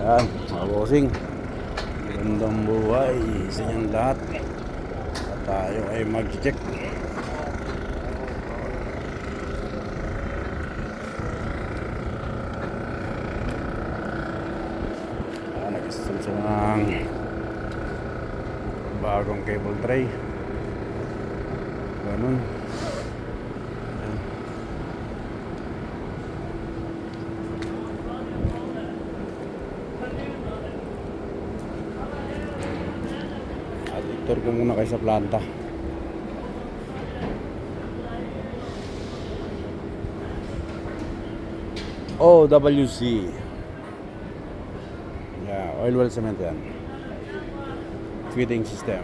Ayan, mga bossing, gandang buhay sa inyong lahat. At tayo ay mag-check. Nag-install siya ng bagong cable tray. Ganun. Tour ko muna kayo sa planta. OWC. Yeah, oil well cement yan. Feeding system.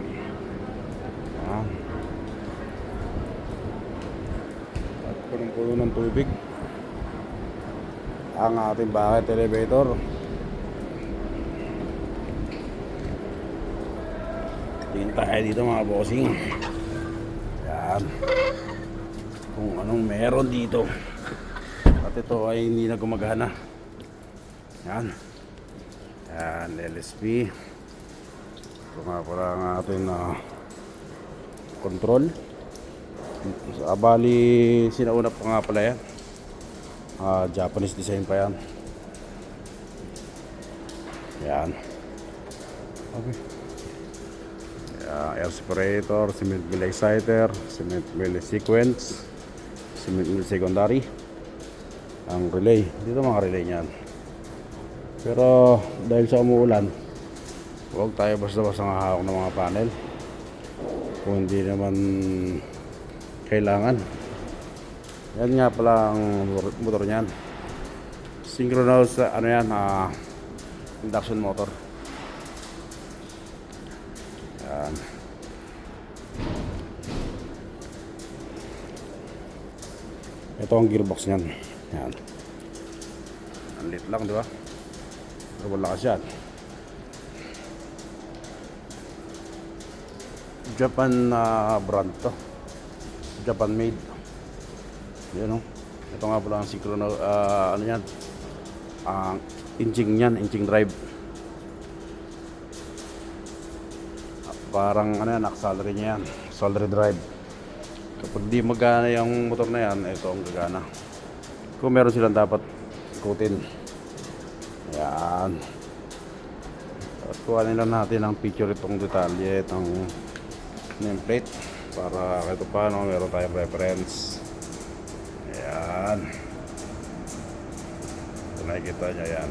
At punong-puno ng tubig ang ating bucket elevator. Tingin tayo dito mga bossing. Yan. Kung anong meron dito. At ito ay hindi na gumagana. Yan. Yan, LSP. Ito nga pala ang ating control. Bali, sinauna pa nga pala yan. Japanese design pa yan. Yan. Okay. Air separator, cement mill exciter, cement mill sequence, cement mill secondary, ang relay. Dito mga relay niyan. Pero dahil sa umuulan, huwag tayo basta-basta hahawak ng mga panel kung hindi naman kailangan. Yan nga pala ang motor niyan. Synchronous induction motor. Yan. Ito ang gearbox niyan. Yan. Ang lit lang, di ba? Pero malakas yan. Japan brand to. Japan made. Yan o. Ito nga pala ang synchronous ano yan? Ang engine niyan, engine drive. Parang ano yan, auxiliary niya yan, auxiliary drive. Kapag di magana yung motor na yan, ito ang gagana. Kung meron silang dapat ikutin. Yan. At kuhanin lang natin ang picture itong detalye, itong nameplate, para kahit paano meron tayong reference. Yan. Ito nakikita nyo yan.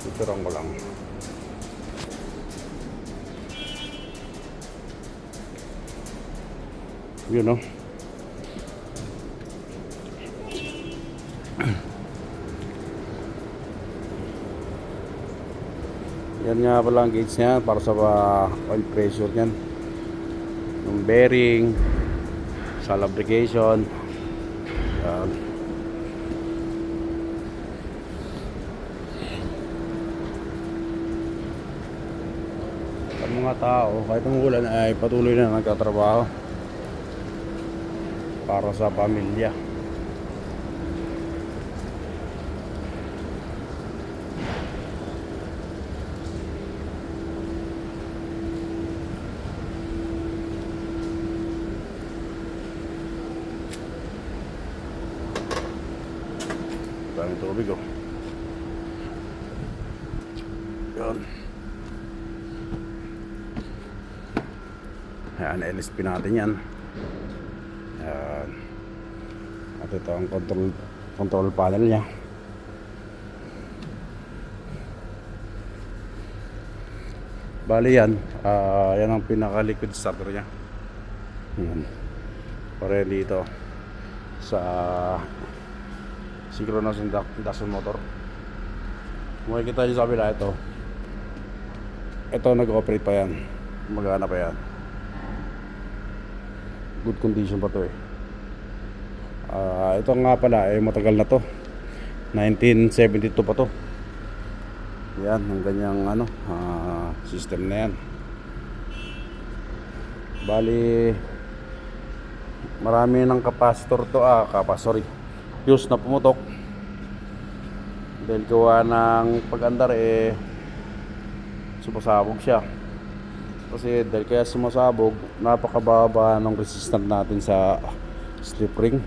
Picturean ko lang. Yun know? Yan nga pala ang gauge niya para sa oil pressure niyan, yung bearing, sa lubrication. Yan. Ang mga tao kahit ang ulan ay patuloy na nagtatrabaho para sa pamilya. Daming tubig oh. Yan. Ayan, LSP natin yan. Ayan. At ito ang control panel niya. Bali yan, yan ang pinaka-liquid starter niya. Pare dito sa synchronous induction motor. Makikita nyo sa kabila ito. Ito nag-operate pa yan. Magana pa yan. Good condition pa to eh. Ito nga pala eh matagal na to. 1972 pa to. Yan ang ganyang system na yan. Bali marami ng capacitor to, fuse na pumutok. Dahil gawa ng pag-andar sumasabog siya. Kasi dahil kaya sumasabog, napakababa ng resistance natin sa slip ring.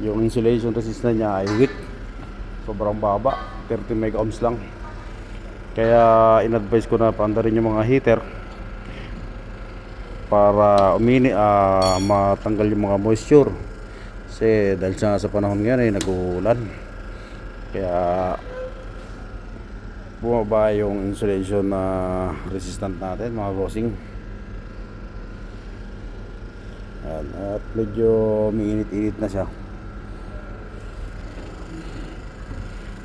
Yung insulation resistance niya ay weak, sobrang baba, 30 mega ohms lang. Kaya in-advise ko na paandarin yung mga heater para matanggal yung mga moisture. Kasi dahil sa panahon ngayon ay nag-uulan, kaya bumaba yung insulation na resistant natin, mga bossing. At medyo mainit-init na siya.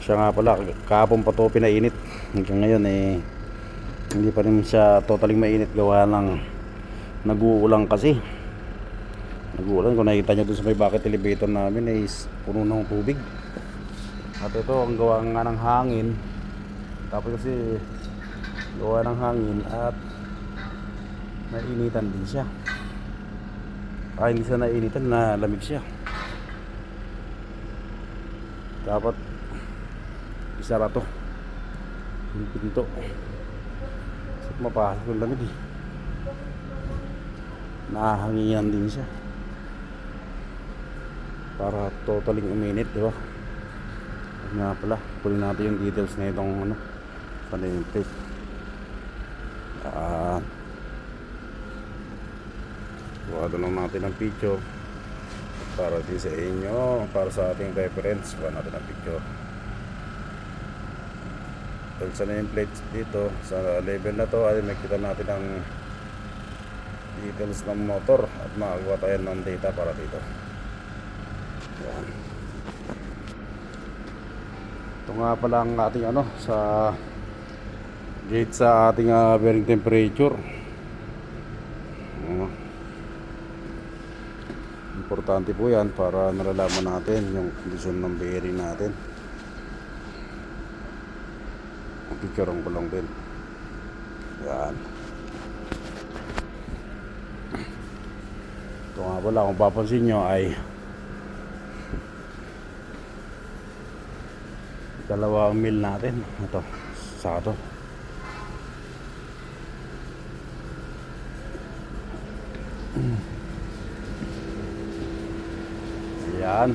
Siya nga pala, kahapon pa to pinainit. Hanggang ngayon hindi pa rin siya totally mainit, gawa ng nag-uulan kasi. Nag-uulan, kung nakita nyo dun sa may bucket elevator namin ay puno ng tubig. At ito ang gawa nga ng hangin. Tapos kasi gawa ng hangin at nainitan din siya. Hindi siya nainitan, nalamig siya. Dapat isara to yung pinto at mapasok yung lamig nahanginan din siya para totaling uminit, di ba? Nga pala, kunin natin yung details na itong sa name plate. Buwado lang natin ang picture para din sa inyo, para sa ating reference. Buwado natin ang picture dahil sa name plate dito sa level na to ay makita natin ang details ng motor at makagawa tayo ng data para dito. Yan. Ito nga pala ang ating sa gauge sa ating bearing temperature. Importante po yan para nalalaman natin yung kondisyon ng bearing natin. Picturean ko lang din. Yan. Ito nga pala, kung papansin nyo ay 2 mil natin. Ito, saka to. Yan.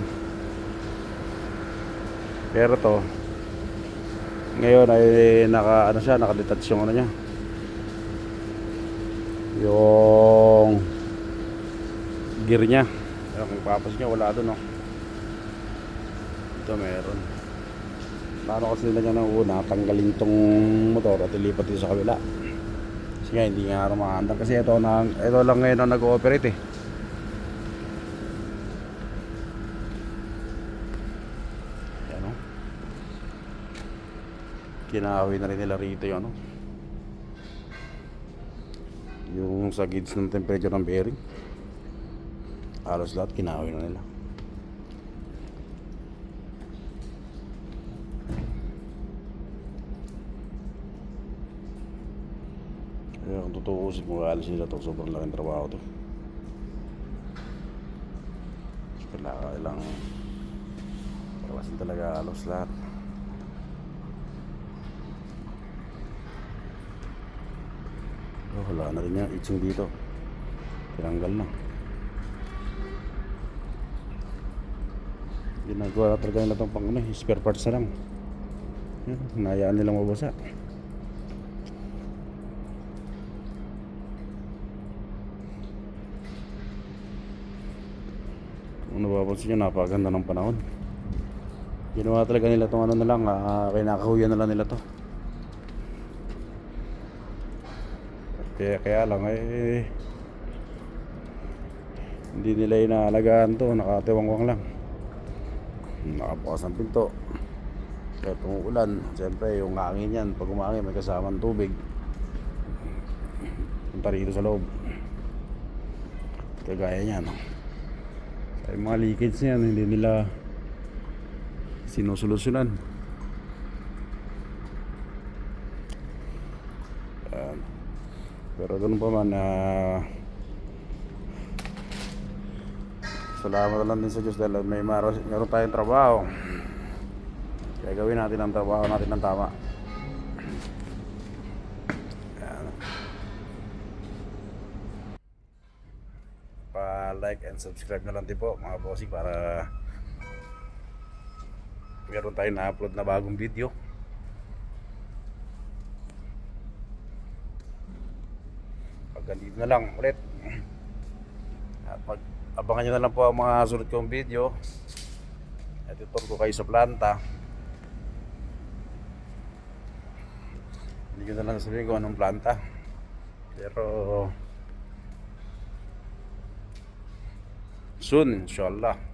Pero to ngayon ay nakadetach yung niya, yung gear niya. Pero kung papansin nyo, wala doon, ito meron. Plano kasi nila niya ng una, tanggalin tong motor at ilipat dito sa kabila. Kasi nga hindi nga rumaandar, kasi ito lang ngayon ang nag-ooperate Kinahawi na rin nila rito yung sa gauge ng temperature ng bearing. Halos lahat kinahawi na nila. Kaya kung tutuusin mo, alis nila to, sobrang laking trabaho to. Kailangan pawasin talaga halos lahat. Wala na rin yung itching dito, tinanggal na. Ginagawa na talaga nila itong pang spare parts na lang. Yan, hinayaan nilang mabasa. Kung napapansin nyo, napakaganda ng panahon. Ginawa talaga nila itong na lang, kinakahuyan na lang nila to. Kaya lang hindi nila inaalagaan to, nakatiwangwang lang. Nakabukas ang pinto. Kaya umuulan, siyempre yung hangin yan, pag umangin may kasamang tubig, punta rito sa loob. Kagaya niyan. Yung mga leakage niyan, hindi nila sinusolusyonan. Pero ganun pa man, salamat lang din sa Diyos dahil meron tayong trabaho. Gagawin natin ang trabaho natin ng tama. Ayan. Pa-like and subscribe na lang din po mga bossing para meron tayong na-upload na bagong video. Hanggang dito na lang ulit. At abangan nyo na lang po ang mga sunod kong video. At ito ko kayo sa planta. Hindi ko na lang sabihin kung anong planta. Pero soon, inshallah.